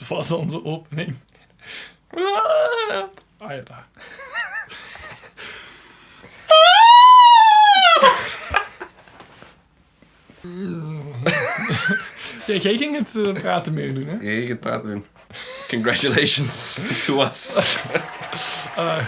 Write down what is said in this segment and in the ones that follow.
Dit was onze opening. Ah ja. Ja, jij ging het praten meer doen, hè? Ja, je ging het praten doen. Congratulations to us.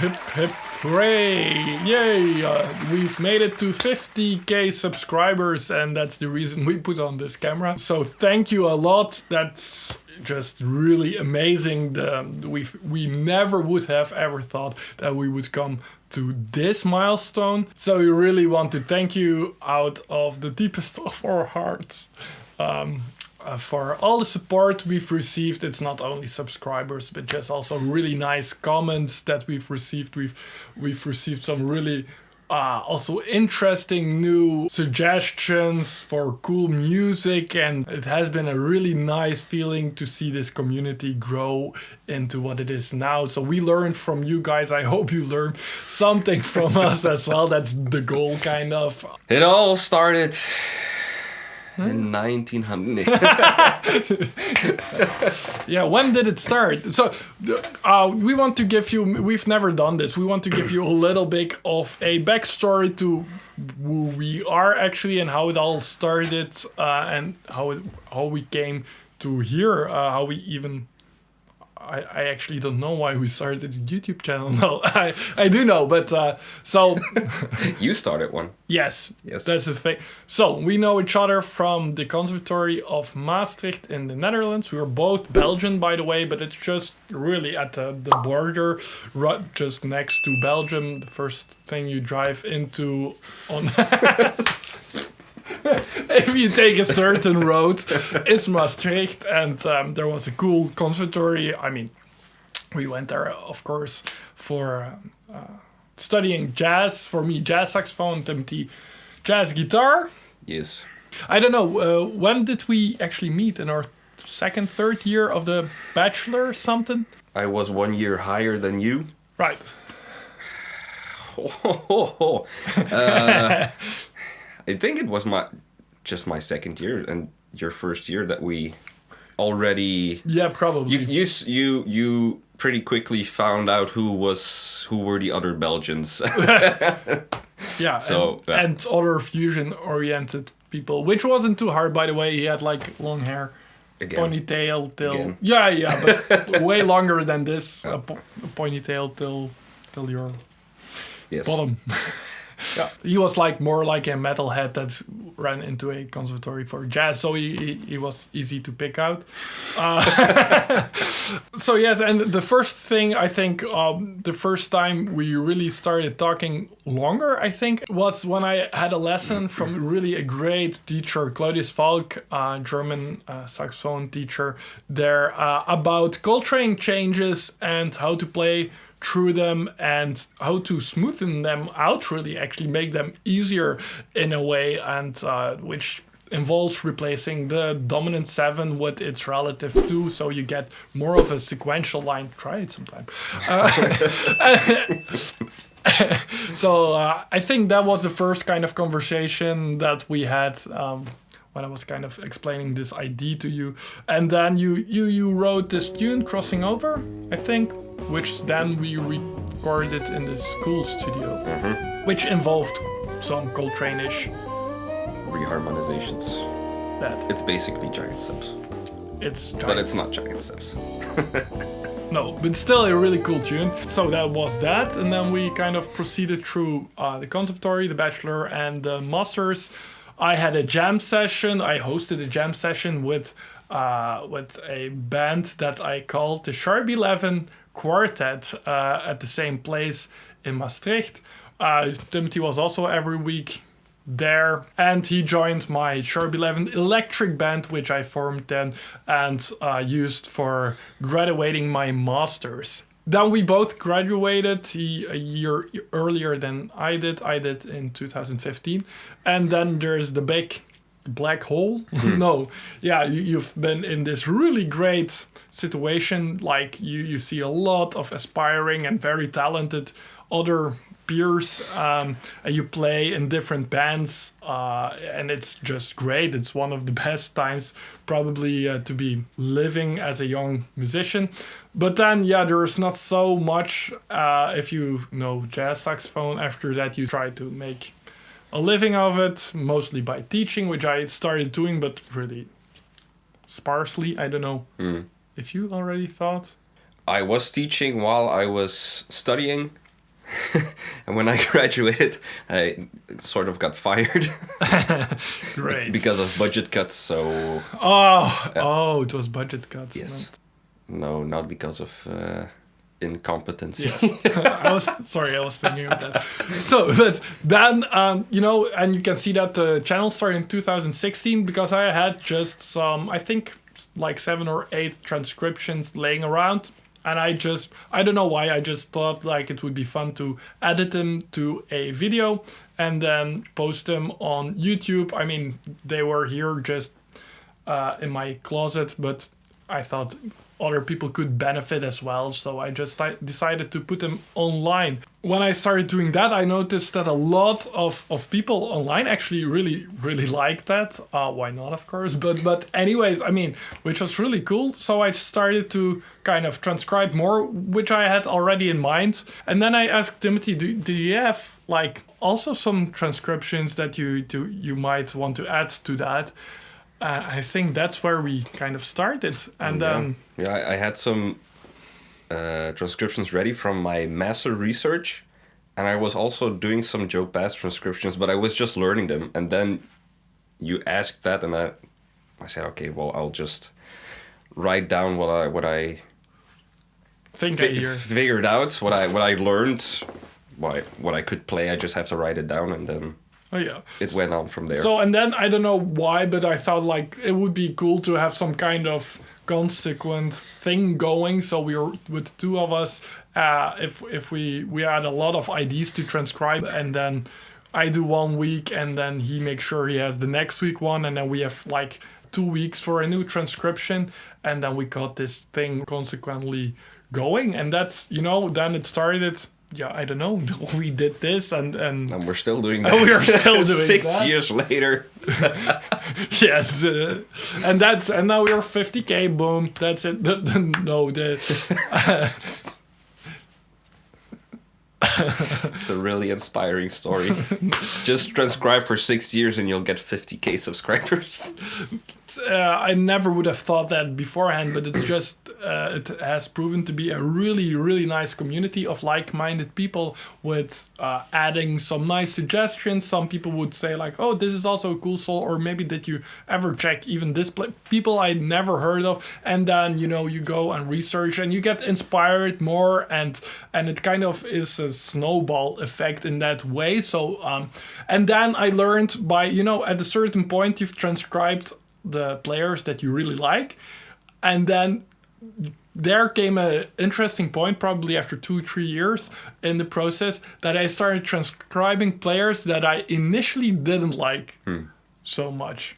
Hip hip hooray! Yay! We've made it to 50k subscribers, and that's the reason we put on this camera. So thank you a lot. That's just really amazing. We never would have ever thought that we would come to this milestone. So we really want to thank you out of the deepest of our hearts. For all the support we've received. It's not only subscribers, but just also really nice comments that we've received. We've received some really also interesting new suggestions for cool music, and it has been a really nice feeling to see this community grow into what it is now. So we learned from you guys. I hope you learned something from us as well. That's the goal, kind of. It all started in 1900. Yeah, when did it start? So we want to give you, we've never done this, we want to give you a little bit of a backstory to who we are actually and how it all started, and how we came to here, how we even... I actually don't know why we started a YouTube channel. No, I do know, but so... You started one. Yes, that's the thing. So, we know each other from the Conservatory of Maastricht in the Netherlands. We were both Belgian, by the way, but it's just really at the border, just next to Belgium. The first thing you drive into on... If you take a certain road, it's Maastricht, and there was a cool conservatory. I mean, we went there, of course, for studying jazz. For me, jazz saxophone, Timothy, jazz guitar. Yes. I don't know, when did we actually meet? In our second, third year of the bachelor or something? I was 1 year higher than you. Right. I think it was my second year and your first year that we already... Yeah, probably. You pretty quickly found out who were the other Belgians. Yeah, so, and other fusion-oriented people, which wasn't too hard, by the way. He had like long hair, ponytail till... Again. Yeah, but way longer than this. A ponytail till your bottom. Yeah, he was like more like a metalhead that ran into a conservatory for jazz, so he was easy to pick out. So yes, and the first thing I think, the first time we really started talking longer, I think, was when I had a lesson from really a great teacher, Claudius Falk, German saxophone teacher there, about Coltrane changes and how to play through them and how to smoothen them out, really actually make them easier in a way, and which involves replacing the dominant 7 with its relative 2, so you get more of a sequential line. Try it sometime. So I think that was the first kind of conversation that we had when I was kind of explaining this idea to you. And then you wrote this tune, Crossing Over, I think, which then we recorded in the school studio, which involved some Coltrane-ish reharmonizations. It's basically giant steps. But it's not giant steps. No, but still a really cool tune. So that was that, and then we kind of proceeded through the conservatory, the bachelor, and the masters. I had a jam session. I hosted a jam session with a band that I called the Sharp 11 Quartet at the same place in Maastricht. Timothy was also every week there, and he joined my Sharp 11 electric band, which I formed then and used for graduating my masters. Then we both graduated, he a year earlier than I did in 2015. And then there's the big black hole. No, yeah, you've been in this really great situation. Like you see a lot of aspiring and very talented other peers, and you play in different bands, and it's just great. It's one of the best times probably to be living as a young musician. But then, yeah, there's not so much if you know jazz saxophone. After that, you try to make a living of it, mostly by teaching, which I started doing, but really sparsely. I don't know if you already thought. I was teaching while I was studying. And when I graduated, I sort of got fired. Great. Because of budget cuts, so... Oh, it was budget cuts. Yes. No, not because of incompetence. Yes. I was thinking of that. So, but then, you know, and you can see that the channel started in 2016 because I had just some, I think, like 7 or 8 transcriptions laying around. And I don't know why, I just thought like it would be fun to edit them to a video and then post them on YouTube. I mean, they were here just in my closet, but I thought other people could benefit as well. So I just decided to put them online. When I started doing that, I noticed that a lot of people online actually really, really liked that. Why not, of course? But anyways, I mean, which was really cool. So I started to kind of transcribe more, which I had already in mind. And then I asked Timothy, do you have like also some transcriptions that you might want to add to that? I think that's where we kind of started. And I had some transcriptions ready from my master research, and I was also doing some Joe Pass transcriptions, but I was just learning them. And then you asked that, and I said, okay, well, I'll just write down what I think figured out, what I learned, what I could play. I just have to write it down, and then. Oh yeah. It went on from there. So, and then I don't know why, but I thought like it would be cool to have some kind of consequent thing going. So we were with the two of us. If we had a lot of ideas to transcribe, and then I do 1 week, and then he makes sure he has the next week one, and then we have like 2 weeks for a new transcription, and then we got this thing consequently going, and that's, you know, then it started. Yeah, I don't know. We did this, and we're still doing that. We are still doing 6 that. years later. Yes, and now we're 50K. Boom. That's it. It's a really inspiring story. Just transcribe for 6 years, and you'll get 50K subscribers. I never would have thought that beforehand, but it's just it has proven to be a really, really nice community of like-minded people with adding some nice suggestions. Some people would say like, oh, this is also a cool solo, or maybe did you ever check even this people I never heard of, and then, you know, you go and research and you get inspired more, and it kind of is a snowball effect in that way. So and then I learned by, you know, at a certain point you've transcribed the players that you really like, and then there came a interesting point probably after 2-3 years in the process that I started transcribing players that I initially didn't like so much.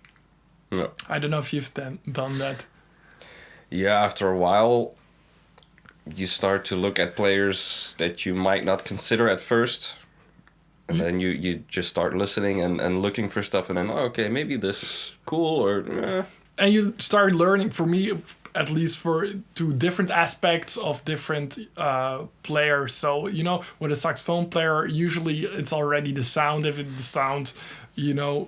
Yeah. I don't know if you've done that. Yeah, after a while you start to look at players that you might not consider at first. And then you just start listening and looking for stuff, and then, oh, okay, maybe this is cool, or... And you start learning, for me, at least to different aspects of different players. So, you know, with a saxophone player, usually it's already the sound. If the sound, you know,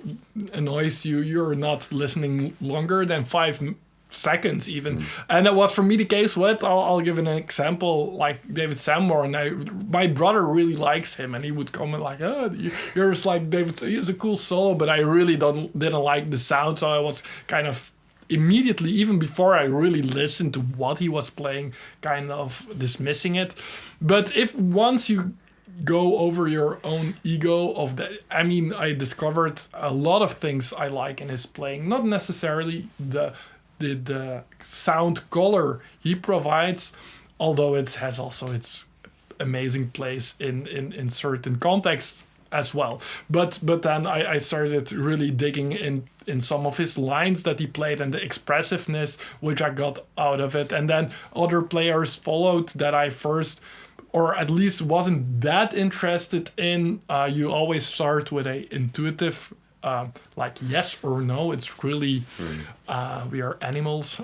annoys you, you're not listening longer than 5 seconds even. And that was for me the case with, I'll give an example, like David Sanborn. And my brother really likes him, and he would comment like, oh, you're just like David, he's a cool solo, but I really didn't like the sound. So I was kind of immediately, even before I really listened to what he was playing, kind of dismissing it. But if once you go over your own ego of that, I mean, I discovered a lot of things I like in his playing, not necessarily the sound color he provides, although it has also its amazing place in certain contexts as well. But then I started really digging in some of his lines that he played and the expressiveness which I got out of it. And then other players followed that I first or at least wasn't that interested in, you always start with a intuitive like yes or no. It's really we are animals,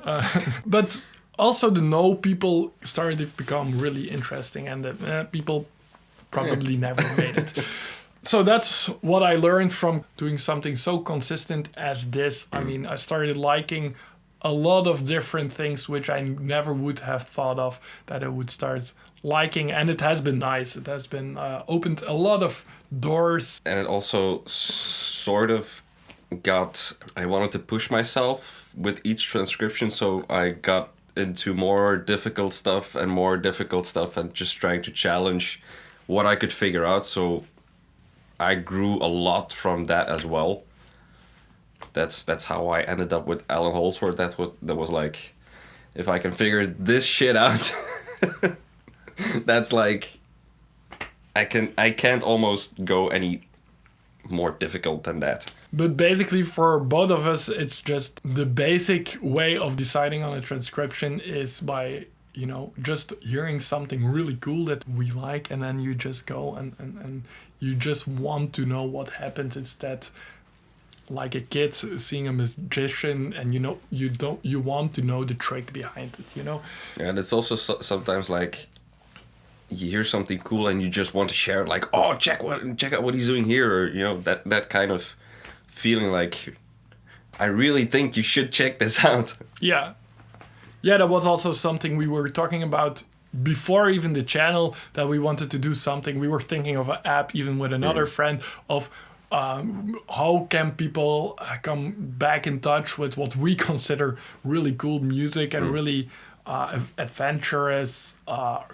but also the no people started to become really interesting, and the people probably never made it. So that's what I learned from doing something so consistent as this. I mean, I started liking a lot of different things which I never would have thought of that I would start liking, and it has been nice. It has been opened a lot of doors. And it also sort of I wanted to push myself with each transcription, so I got into more difficult stuff and just trying to challenge what I could figure out. So I grew a lot from that as well. That's how I ended up with Alan Holdsworth. That was like, if I can figure this shit out, that's like, I can't almost go any more difficult than that. But basically for both of us, it's just the basic way of deciding on a transcription is by, you know, just hearing something really cool that we like, and then you just go and you just want to know what happens. It's that like a kid seeing a magician, and you want to know the trick behind it, you know. And it's also sometimes like you hear something cool and you just want to share it, like, oh, check out what he's doing here, or, you know, that kind of feeling like, I really think you should check this out. Yeah, that was also something we were talking about before even the channel, that we wanted to do something. We were thinking of an app even with another friend of how can people come back in touch with what we consider really cool music and really adventurous,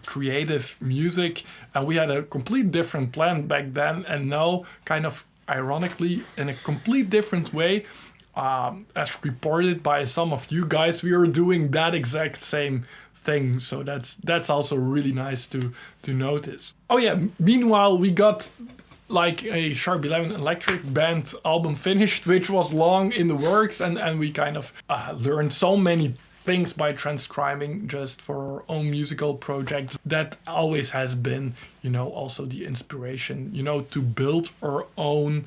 creative music. And we had a complete different plan back then, and now kind of ironically in a complete different way, as reported by some of you guys, we are doing that exact same thing. So that's also really nice to notice. Oh yeah, meanwhile we got like a Sharp 11 Electric Band album finished, which was long in the works, and we kind of learned so many things by transcribing just for our own musical projects. That always has been, you know, also the inspiration, you know, to build our own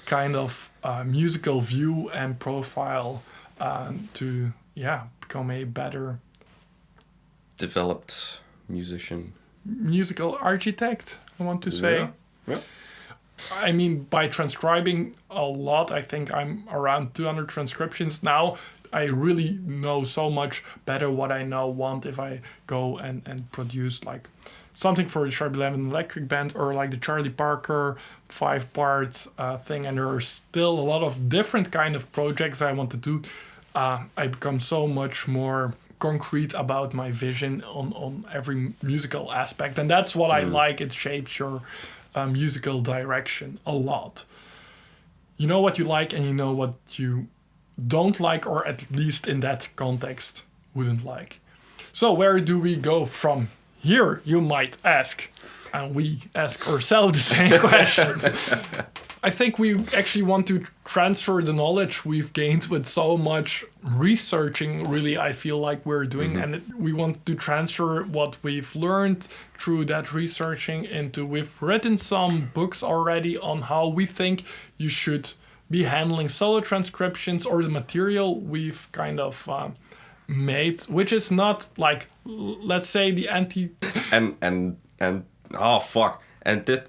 kind of musical view and profile, to become a better developed musical architect, I want to say. Yeah. I mean, by transcribing a lot, I think I'm around 200 transcriptions now. I really know so much better what I now want if I go and produce like something for the Sharp 11 Electric Band, or like the Charlie Parker 5-part thing. And there are still a lot of different kind of projects I want to do. I become so much more concrete about my vision on every musical aspect. And that's what I like. It shapes your musical direction a lot. You know what you like, and you know what you don't like, or at least in that context wouldn't like. So where do we go from here, you might ask? And we ask ourselves the same question. I think we actually want to transfer the knowledge we've gained with so much researching, really, I feel like we're doing. And we want to transfer what we've learned through that researching into, we've written some books already on how we think you should be handling solo transcriptions, or the material we've kind of made, which is not like, let's say, the anti... and oh, fuck. And this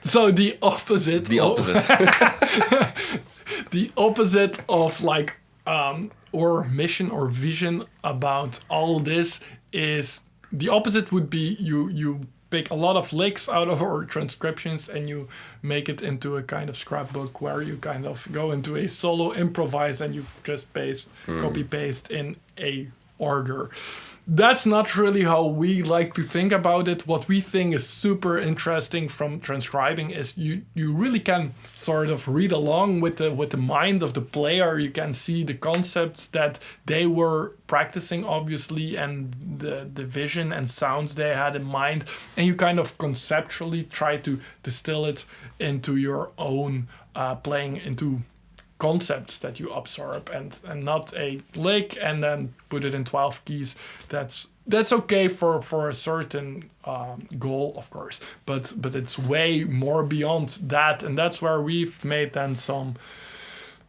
So the opposite. The opposite. The opposite of like or mission or vision about all this is, the opposite would be you pick a lot of licks out of our transcriptions and you make it into a kind of scrapbook where you kind of go into a solo improvise and you just copy paste in a order. That's not really how we like to think about it. What we think is super interesting from transcribing is you really can sort of read along with the mind of the player. You can see the concepts that they were practicing, obviously, and the vision and sounds they had in mind, and you kind of conceptually try to distill it into your own playing, into concepts that you absorb, and not a lick and then put it in 12 keys. That's okay for a certain goal, of course, but it's way more beyond that, and that's where we've made then some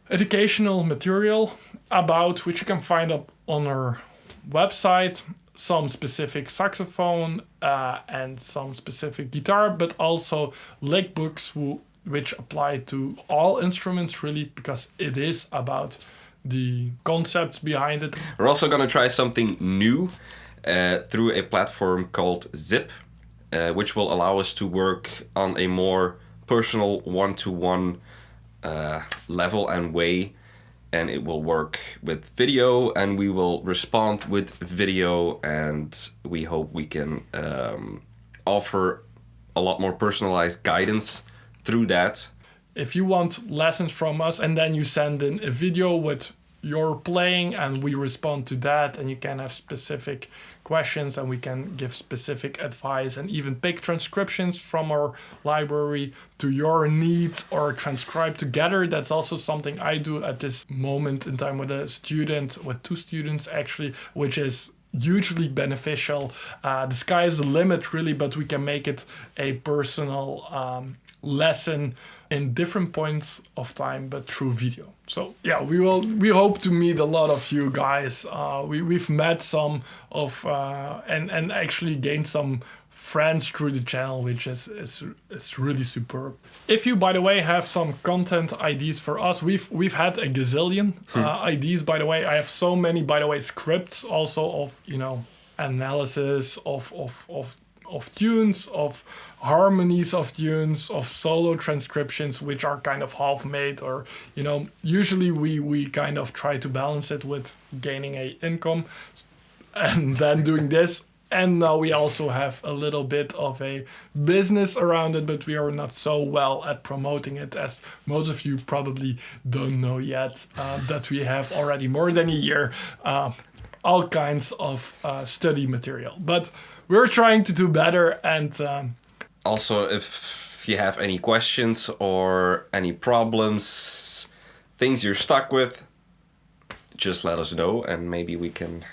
educational material about, which you can find up on our website, some specific saxophone and some specific guitar, but also lick books which apply to all instruments, really, because it is about the concepts behind it. We're also going to try something new through a platform called Zip, which will allow us to work on a more personal one-to-one level and way. And it will work with video, and we will respond with video, and we hope we can offer a lot more personalized guidance through that. If you want lessons from us, and then you send in a video with your playing, and we respond to that, and you can have specific questions, and we can give specific advice, and even pick transcriptions from our library to your needs, or transcribe together. That's also something I do at this moment in time with with 2 students actually, which is hugely beneficial. The sky is the limit, really, but we can make it a personal lesson in different points of time, but through video. So yeah, we hope to meet a lot of you guys. We've met some of and actually gained some friends through the channel, which is really superb. If you, by the way, have some content ideas for us, we've had a gazillion ideas. By the way, I have so many, by the way, scripts also of analysis of tunes, of harmonies of tunes, of solo transcriptions, which are kind of half-made, or usually we kind of try to balance it with gaining a income and then doing this. And now we also have a little bit of a business around it, but we are not so well at promoting it, as most of you probably don't know yet, that we have already more than a year all kinds of study material. But we're trying to do better. And also, if you have any questions or any problems, things you're stuck with, just let us know, and maybe we can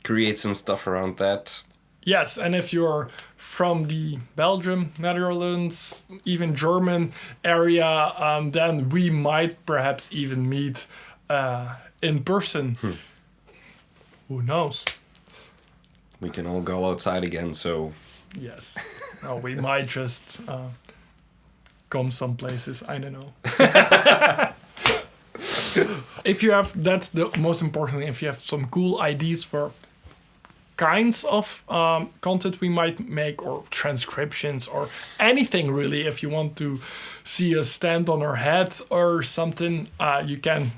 create some stuff around that. Yes, and if you're from the Belgium, Netherlands, even German area, then we might perhaps even meet in person. Who knows? We can all go outside again, so... Yes. We might just come some places, I don't know. If you have, that's the most important thing, if you have some cool ideas for kinds of content we might make, or transcriptions, or anything really, if you want to see us stand on our head or something, you can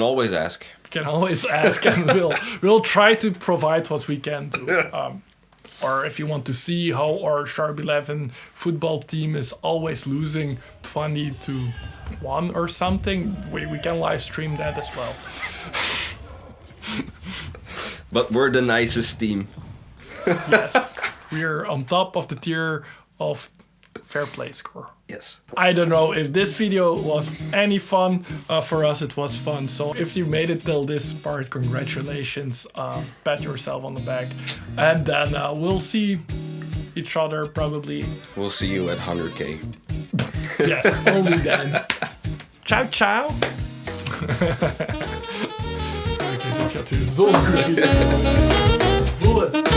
always ask. Can always ask, and we'll try to provide what we can do. Or if you want to see how our Sharp 11 football team is always losing 20-1 or something, we can live stream that as well. But we're the nicest team. Yes, we're on top of the tier of fair play score. Yes. I don't know if this video was any fun. For us it was fun. So if you made it till this part, congratulations. Pat yourself on the back. And then we'll see each other probably. We'll see you at 100K. Yes, only then. Ciao, ciao. Oké, dit gaat hier zo great. Voel het.